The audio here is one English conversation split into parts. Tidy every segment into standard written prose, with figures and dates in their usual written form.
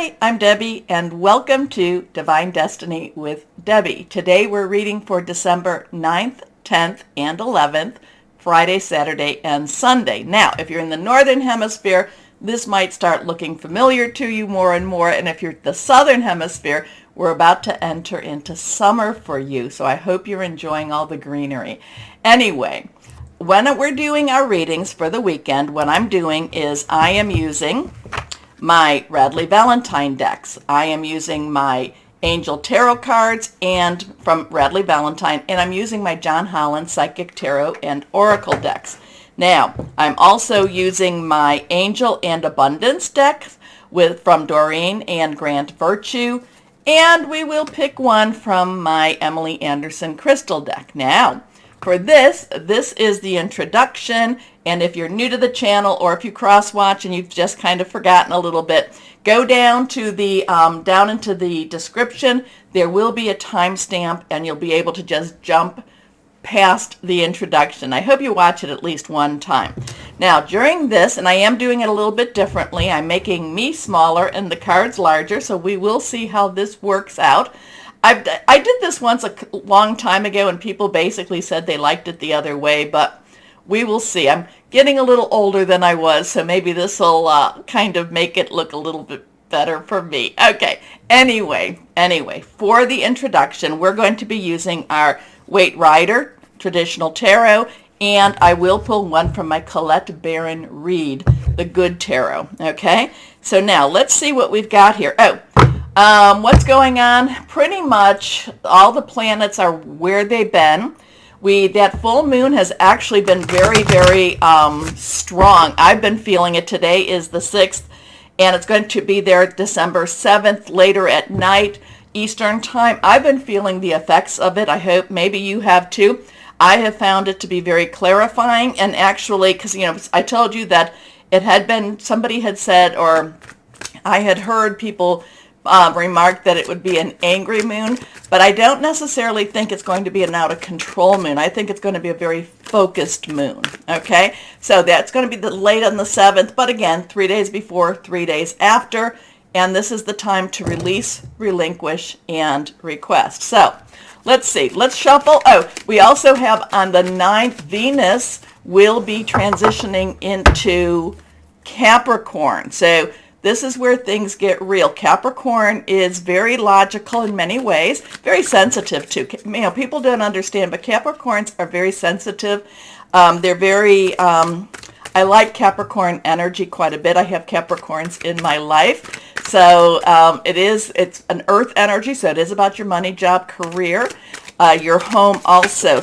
Hi, I'm Debbie, and welcome to Divine Destiny with Debbie. Today we're reading for December 9th, 10th, and 11th, Friday, Saturday, and Sunday. Now, if you're in the Northern Hemisphere, this might start looking familiar to you more and more, and if you're the Southern Hemisphere, we're about to enter into summer for you, so I hope you're enjoying all the greenery. Anyway, when we're doing our readings for the weekend, what I'm doing is I am using my Radley Valentine decks. I am using my Angel Tarot cards and from Radley Valentine, and I'm using my John Holland Psychic Tarot and Oracle decks. Now, I'm also using my Angel and Abundance deck from Doreen and Grant Virtue, and we will pick one from my Emily Anderson Crystal deck. Now, for this is the introduction, and if you're new to the channel or if you cross-watch and you've just kind of forgotten a little bit, go down to the down into the description. There will be a timestamp, and you'll be able to just jump past the introduction. I hope you watch it at least one time. Now, during this, and I am doing it a little bit differently, I'm making me smaller and the cards larger, so we will see how this works out. I did this once a long time ago, and people basically said they liked it the other way, but we will see. I'm getting a little older than I was, so maybe this will kind of make it look a little bit better for me. Okay, anyway, for the introduction, we're going to be using our Waite Rider Traditional Tarot, and I will pull one from my Colette Baron Reed, the Good Tarot. Okay, so now let's see what we've got here. What's going on? Pretty much all the planets are where they've been. That full moon has actually been very, very strong. I've been feeling it. Today is the 6th, and it's going to be there December 7th, later at night, Eastern time. I've been feeling the effects of it. I hope maybe you have too. I have found it to be very clarifying, and actually, because, I told you that it had been, somebody had said, or I had heard people remarked that it would be an angry moon, but I don't necessarily think it's going to be an out of control moon. I think it's going to be a very focused moon. Okay, so that's going to be late on the 7th, but again, 3 days before, 3 days after, and this is the time to release, relinquish, and request. So let's see, let's shuffle. We also have on the 9th, Venus will be transitioning into Capricorn. So this is where things get real. Capricorn is very logical in many ways, very sensitive too. People don't understand, but Capricorns are very sensitive. They're very, I like Capricorn energy quite a bit. I have Capricorns in my life. So it's an earth energy, so it is about your money, job, career, your home also.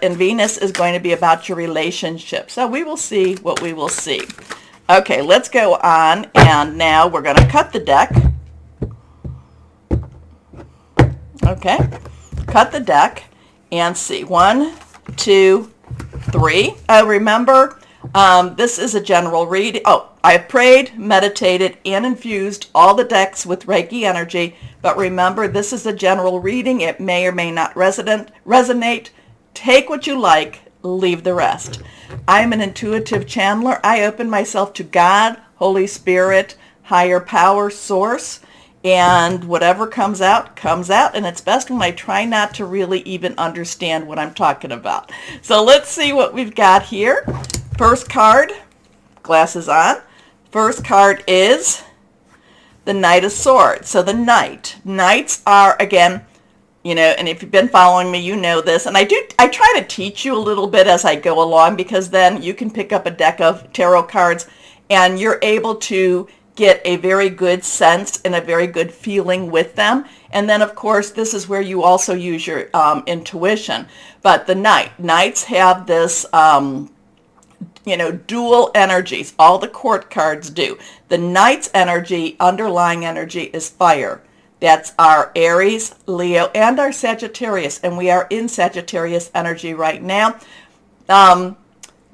And Venus is going to be about your relationship. So we will see what we will see. Okay, let's go on, and now we're going to cut the deck. Okay, cut the deck and see. 1, 2, 3. Remember, this is a general read. I prayed, meditated, and infused all the decks with Reiki energy, but remember, this is a general reading. It may or may not resonate. Take what you like, leave the rest. I'm an intuitive channeler. I open myself to God, Holy Spirit, higher power, source, and whatever comes out, and it's best when I try not to really even understand what I'm talking about. So let's see what we've got here. First card, glasses on. First card is the Knight of Swords. So the Knights are, again, and if you've been following me, you know this. And I try to teach you a little bit as I go along, because then you can pick up a deck of tarot cards and you're able to get a very good sense and a very good feeling with them. And then, of course, this is where you also use your intuition. But the Knights have this, dual energies. All the court cards do. The Knight's energy, underlying energy, is fire. That's our Aries, Leo, and our Sagittarius, and we are in Sagittarius energy right now.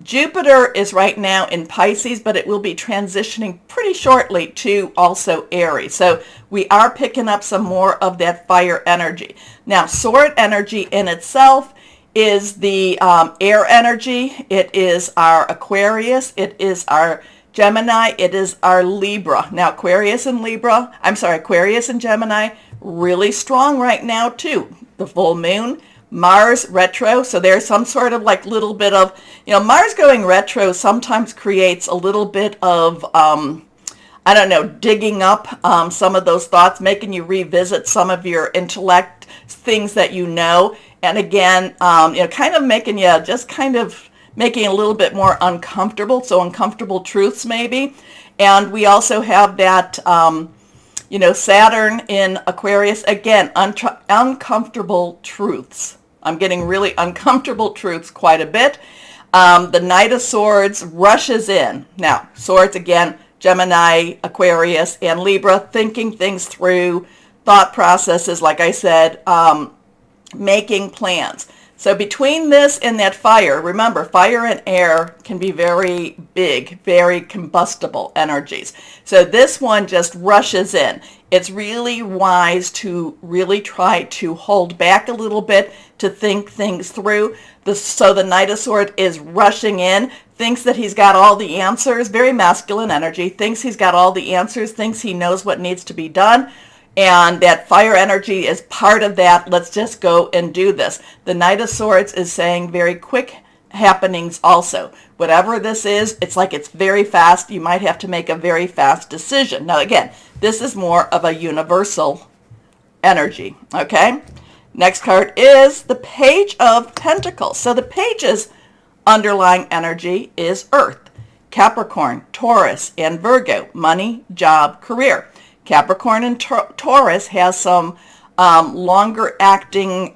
Jupiter is right now in Pisces, but it will be transitioning pretty shortly to also Aries. So we are picking up some more of that fire energy. Now, sword energy in itself is the air energy. It is our Aquarius. It is our Gemini, it is our Libra. Now, Aquarius and Gemini, really strong right now too. The full moon, Mars retro, so there's some sort of like little bit of, Mars going retro sometimes creates a little bit of, I don't know, digging up some of those thoughts, making you revisit some of your intellect, things that you know. And again, kind of making you just kind of making it a little bit more uncomfortable. So uncomfortable truths maybe. And we also have that, Saturn in Aquarius. Again, uncomfortable truths. I'm getting really uncomfortable truths quite a bit. The Knight of Swords rushes in. Now, swords again, Gemini, Aquarius, and Libra, thinking things through, thought processes, like I said, making plans. So between this and that fire, remember, fire and air can be very big, very combustible energies. So this one just rushes in. It's really wise to really try to hold back a little bit, to think things through. So the Knight of Swords is rushing in, thinks that he's got all the answers, very masculine energy, thinks he's got all the answers, thinks he knows what needs to be done. And that fire energy is part of that. Let's just go and do this. The Knight of Swords is saying very quick happenings also. Whatever this is, it's like it's very fast. You might have to make a very fast decision. Now, again, this is more of a universal energy, okay? Next card is the Page of Pentacles. So the Page's underlying energy is Earth, Capricorn, Taurus, and Virgo, money, job, career. Capricorn and Taurus has some longer acting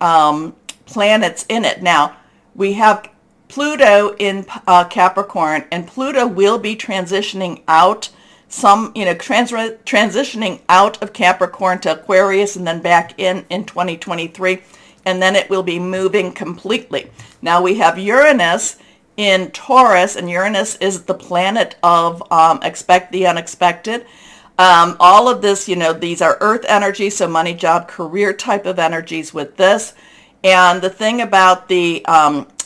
planets in it. Now, we have Pluto in Capricorn, and Pluto will be transitioning out transitioning out of Capricorn to Aquarius and then back in 2023, and then it will be moving completely. Now we have Uranus in Taurus, and Uranus is the planet of expect the unexpected. All of this, these are earth energies, so money, job, career type of energies with this. And the thing about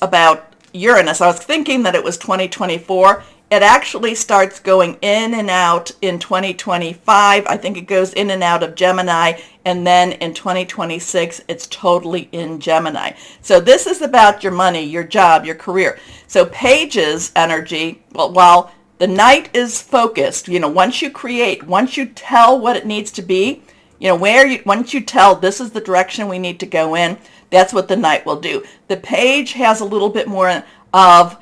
about Uranus, I was thinking that it was 2024. It actually starts going in and out in 2025. I think it goes in and out of Gemini, and then in 2026, it's totally in Gemini. So this is about your money, your job, your career. So Page's energy, while the Knight is focused, once you create, once you tell what it needs to be, once you tell this is the direction we need to go in, that's what the Knight will do. The Page has a little bit more of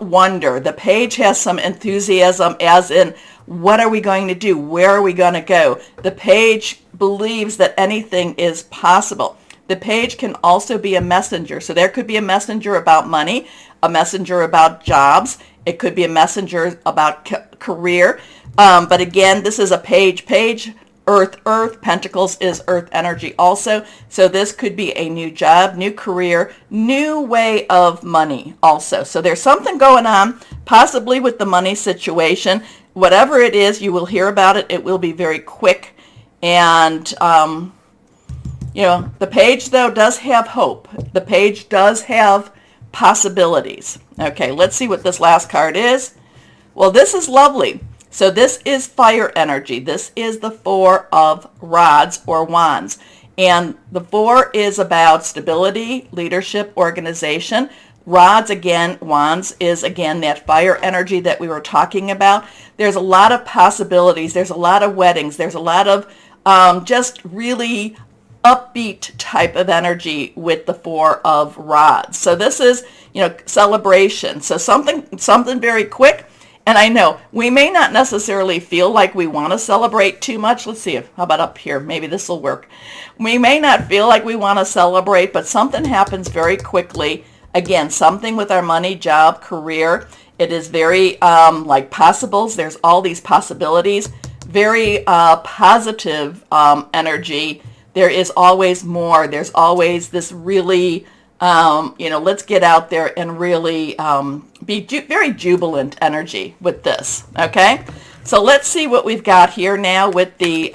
wonder. The Page has some enthusiasm, as in, what are we going to do? Where are we going to go? The Page believes that anything is possible. The Page can also be a messenger. So there could be a messenger about money, a messenger about jobs. It could be a messenger about career. But again, this is a Page. Page, Earth, Pentacles is Earth energy also. So this could be a new job, new career, new way of money also. So there's something going on, possibly with the money situation. Whatever it is, you will hear about it. It will be very quick. And, the Page, though, does have hope. The Page does have possibilities. Okay, let's see what this last card is. Well, this is lovely. So this is fire energy. This is the Four of Rods or Wands. And the four is about stability, leadership, organization. Rods, again, Wands is, again, that fire energy that we were talking about. There's a lot of possibilities. There's a lot of weddings. There's a lot of just really upbeat type of energy with the Four of Rods. So this is, celebration. So something very quick. And I know we may not necessarily feel like we want to celebrate too much. Let's see how about up here? Maybe this will work. We may not feel like we want to celebrate, but something happens very quickly. Again, something with our money, job, career. It is very like possibles. There's all these possibilities. Very positive energy. There is always more. There's always this really, let's get out there and really be very jubilant energy with this, okay? So let's see what we've got here now with the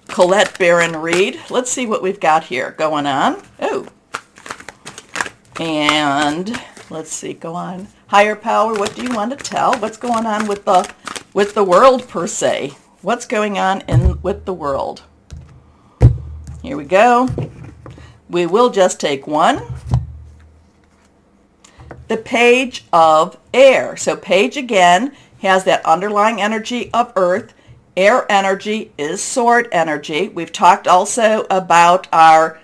Colette Baron read. Let's see what we've got here going on. Oh. And Let's see, go on. Higher power, what do you want to tell? What's going on with the world per se? What's going on with the world? Here we go. We will just take one. The page of air. So page again has that underlying energy of earth. Air energy is sword energy. We've talked also about our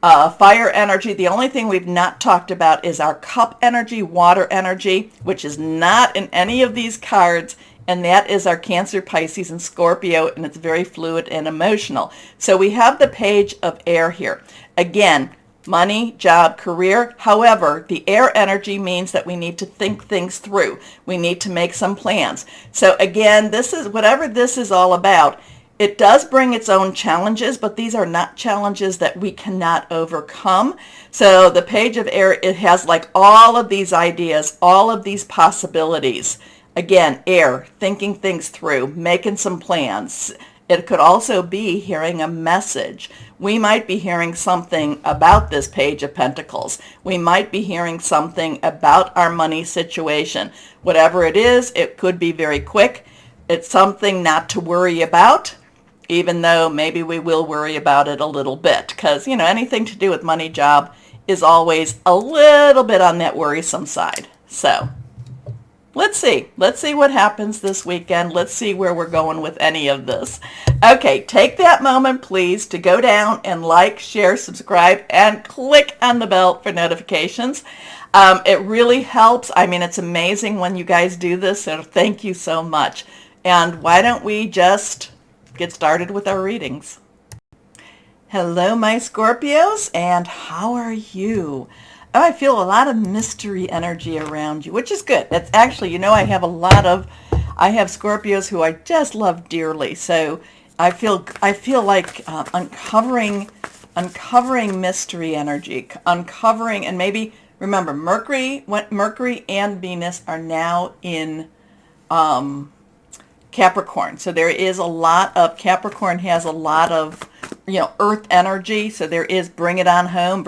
fire energy. The only thing we've not talked about is our cup energy, water energy, which is not in any of these cards, and that is our Cancer, Pisces, and Scorpio, and it's very fluid and emotional. So we have the page of air here. Again, money, job, career. However, the air energy means that we need to think things through. We need to make some plans. So again, this is whatever this is all about. It does bring its own challenges, but these are not challenges that we cannot overcome. So the page of air, it has like all of these ideas, all of these possibilities. Again, air, thinking things through, making some plans. It could also be hearing a message. We might be hearing something about this page of pentacles. We might be hearing something about our money situation. Whatever it is, it could be very quick. It's something not to worry about, even though maybe we will worry about it a little bit, because, you know, anything to do with money, job is always a little bit on that worrisome side. So let's see what happens this weekend. Let's see where we're going with any of this. Okay, take that moment, please, to go down and like, share, subscribe, and click on the bell for notifications. It really helps. I mean, it's amazing when you guys do this, so thank you so much. And why don't we just get started with our readings? Hello, my Scorpios, and how are you? Oh, I feel a lot of mystery energy around you, which is good. That's actually, you know, I have Scorpios who I just love dearly. So I feel like uncovering mystery energy, uncovering, and maybe remember Mercury and Venus are now in Capricorn. So there is a lot of, Capricorn has a lot of, you know, earth energy. So there is bring it on home,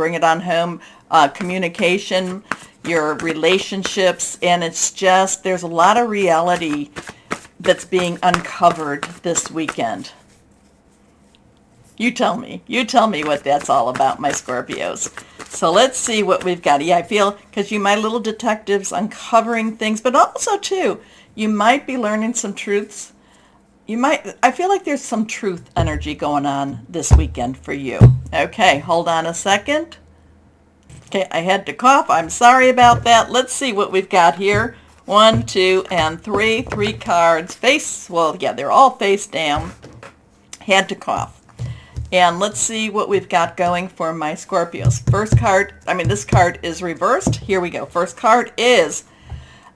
communication, your relationships, and it's just, there's a lot of reality that's being uncovered this weekend. You tell me what that's all about, my Scorpios. So let's see what we've got. Yeah, I feel, because you, my little detectives, uncovering things, but also too, you might be learning some truths. I feel like there's some truth energy going on this weekend for you. Okay, hold on a second. Okay, I had to cough. I'm sorry about that. Let's see what we've got here. 1, 2, and 3. 3 cards. Well, yeah, they're all face down. Had to cough. And let's see what we've got going for my Scorpios. First card, this card is reversed. Here we go. First card is,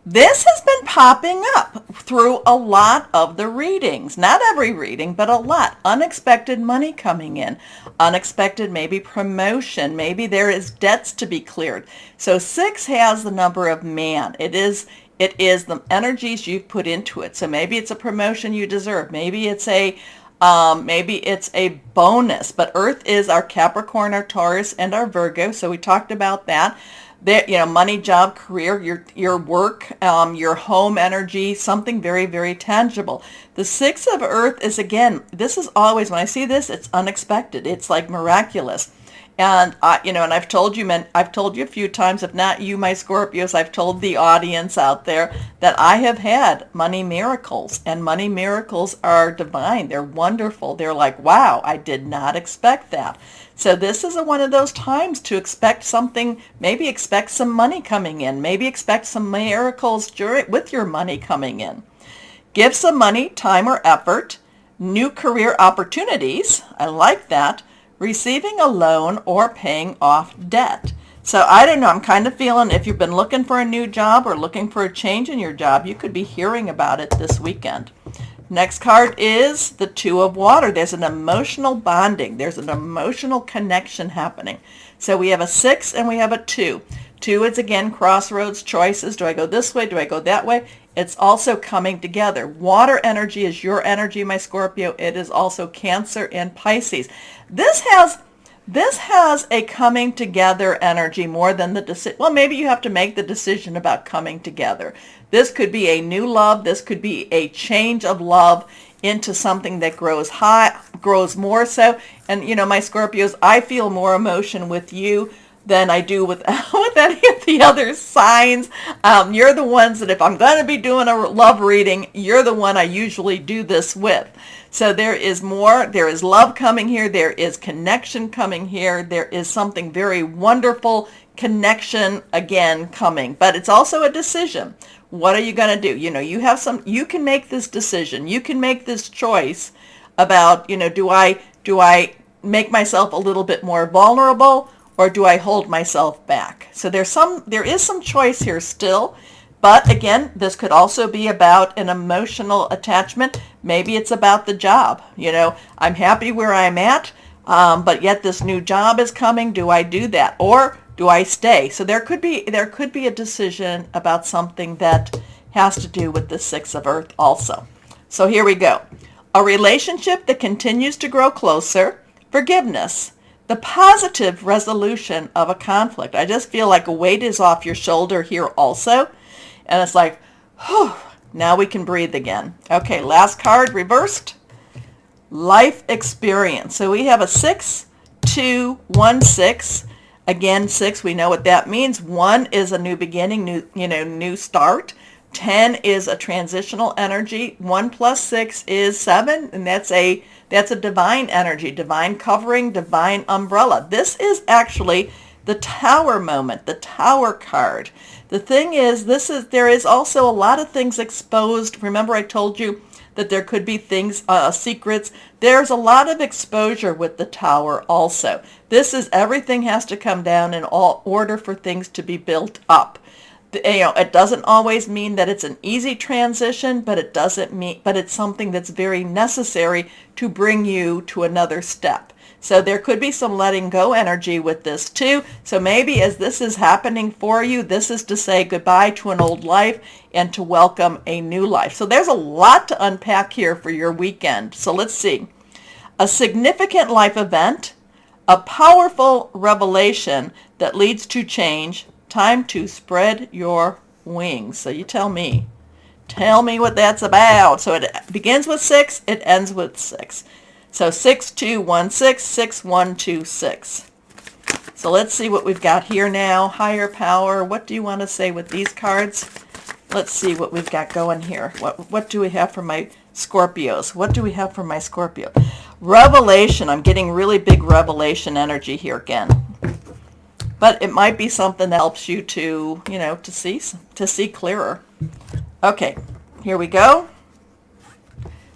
this has been popping up through a lot of the readings. Not every reading, but a lot. Unexpected money coming in. Unexpected maybe promotion. Maybe there is debts to be cleared. So 6 has the number of man. It is the energies you've put into it. So maybe it's a promotion you deserve. Maybe it's a bonus. But Earth is our Capricorn, our Taurus, and our Virgo. So we talked about that. There, you know, money, job, career, your work, your home energy, something very, very tangible. The 6 of Earth is, again, this is always, when I see this, it's unexpected. It's like miraculous. And, and I've told you a few times, if not you, my Scorpios, I've told the audience out there that I have had money miracles, and money miracles are divine. They're wonderful. They're like, wow, I did not expect that. So this is one of those times to expect something, maybe expect some money coming in, maybe expect some miracles with your money coming in. Give some money, time, or effort, new career opportunities. I like that. Receiving a loan or paying off debt. So I don't know, I'm kind of feeling if you've been looking for a new job or looking for a change in your job, you could be hearing about it this weekend. Next card is the 2 of water. There's an emotional bonding. There's an emotional connection happening. So we have a 6 and we have a 2. 2 is, again, crossroads, choices. Do I go this way? Do I go that way? It's also coming together. Water energy is your energy, my Scorpio. It is also Cancer and Pisces. This has This has a coming together energy more than the decision. Well, maybe you have to make the decision about coming together. This could be a new love. This could be a change of love into something that grows high, grows more so. And, you know, my Scorpios, I feel more emotion with you than I do with, with any of the other signs. You're the ones that if I'm going to be doing a love reading, you're the one I usually do this with. So there is more, there is love coming here, there is connection coming here, there is something very wonderful, connection again coming, but it's also a decision. What are you going to do? You know, you can make this decision, you can make this choice about, you know, do I make myself a little bit more vulnerable or do I hold myself back? So there is some choice here still. But again, this could also be about an emotional attachment. Maybe it's about the job. You know, I'm happy where I'm at, but yet this new job is coming. Do I do that? Or do I stay? So there could be a decision about something that has to do with the Six of Earth also. So here we go. A relationship that continues to grow closer. Forgiveness. The positive resolution of a conflict. I just feel like a weight is off your shoulder here also. And it's like, whew, now we can breathe again. Okay, last card, reversed. Life experience. So we have a 6, 2, 1, 6. Again, 6, we know what that means. 1 is a new beginning, new start. 10 is a transitional energy. 1 plus 6 is 7, and that's a divine energy, divine covering, divine umbrella. This is actually the Tower moment, the Tower card. The thing is, there is also a lot of things exposed. Remember I told you that there could be things, secrets. There's a lot of exposure with the Tower also. This is everything has to come down in order for things to be built up. It doesn't always mean that it's an easy transition, but it's something that's very necessary to bring you to another step. So there could be some letting go energy with this too. So maybe as this is happening for you, this is to say goodbye to an old life and to welcome a new life. So there's a lot to unpack here for your weekend. So let's see. A significant life event, a powerful revelation that leads to change, time to spread your wings. So you tell me. Tell me what that's about. So it begins with 6, it ends with 6. So 6, 2, 1, 6, 6, 1, 2, 6. So let's see what we've got here now. Higher power. What do you want to say with these cards? Let's see what we've got going here. What do we have for my Scorpios? What do we have for my Scorpio? Revelation. I'm getting really big revelation energy here again. But it might be something that helps you to, to see clearer. Okay, here we go.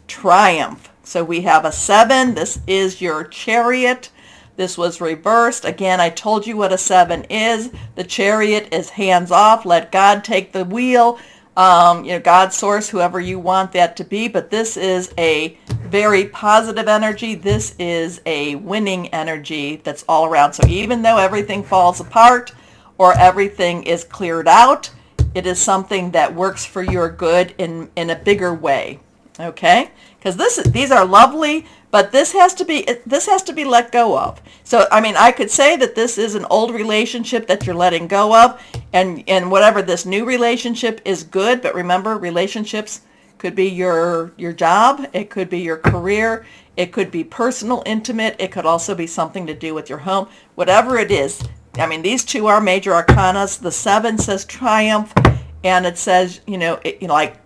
Triumph. So we have a 7. This is your Chariot. This was reversed. Again, I told you what a 7 is. The Chariot is hands off. Let God take the wheel. God, source, whoever you want that to be. But this is a very positive energy. This is a winning energy that's all around. So even though everything falls apart or everything is cleared out, it is something that works for your good in a bigger way. Okay? Because these are lovely, but this has to be let go of. So I mean, I could say that this is an old relationship that you're letting go of, and whatever this new relationship is good. But remember, relationships could be your job, it could be your career, it could be personal, intimate, it could also be something to do with your home. Whatever it is, I mean, these two are major arcanas. The 7 says triumph, and it says like,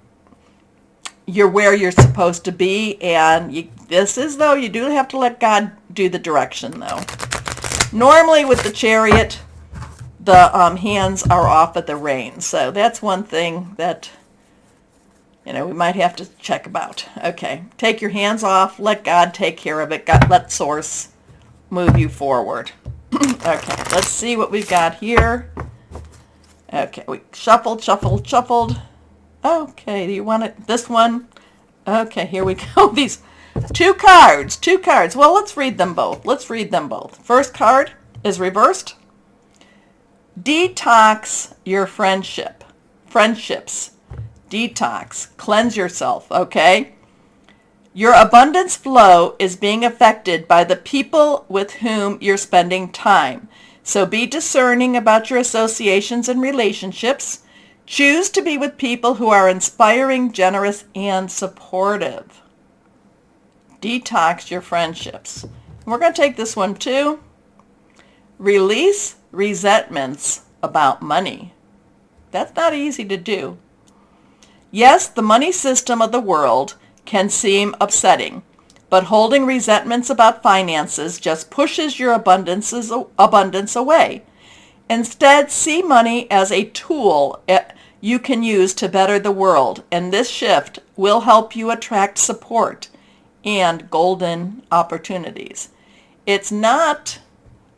you're where you're supposed to be, and you do have to let God do the direction though. Normally with the Chariot, the hands are off at the reins, so that's one thing that we might have to check about. Okay, take your hands off, let God take care of it. Let Source move you forward. Okay, let's see what we've got here. Okay, we shuffled. Okay, do you want it? This one? Okay, here we go. These two cards. Well, let's read them both. First card is reversed. Detox your friendships. Detox. Cleanse yourself, okay? Your abundance flow is being affected by the people with whom you're spending time. So be discerning about your associations and relationships. Choose to be with people who are inspiring, generous, and supportive. Detox your friendships. We're going to take this one too. Release resentments about money. That's not easy to do. Yes, the money system of the world can seem upsetting, but holding resentments about finances just pushes your abundance away. Instead, see money as a tool you can use to better the world, and this shift will help you attract support and golden opportunities. It's not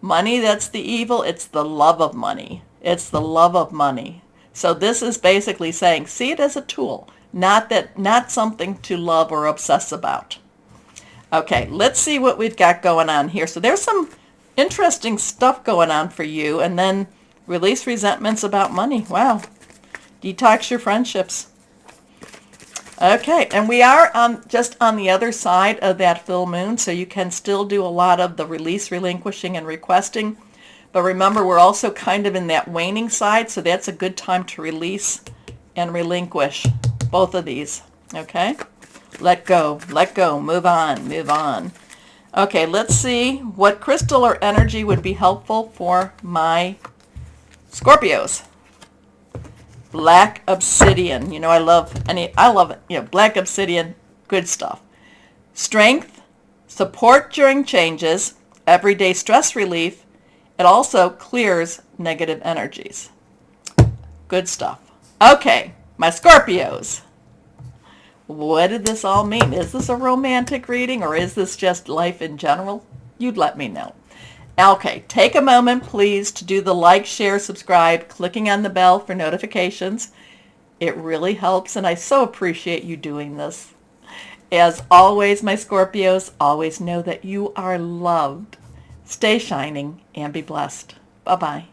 money that's the evil, it's the love of money. It's the love of money. So this is basically saying, see it as a tool, not something to love or obsess about. Okay, let's see what we've got going on here. So there's some interesting stuff going on for you, and then release resentments about money. Wow. Detox your friendships. Okay, and we are just on the other side of that full moon, so you can still do a lot of the release, relinquishing, and requesting. But remember, we're also kind of in that waning side, so that's a good time to release and relinquish both of these. Okay? Let go, move on, move on. Okay, let's see what crystal or energy would be helpful for my Scorpios. Black obsidian. You know, I love it. You know, black obsidian, good stuff. Strength, support during changes, everyday stress relief. It also clears negative energies. Good stuff. Okay, my Scorpios. What did this all mean? Is this a romantic reading, or is this just life in general? You'd let me know. Okay, take a moment, please, to do the like, share, subscribe, clicking on the bell for notifications. It really helps, and I so appreciate you doing this. As always, my Scorpios, always know that you are loved. Stay shining and be blessed. Bye-bye.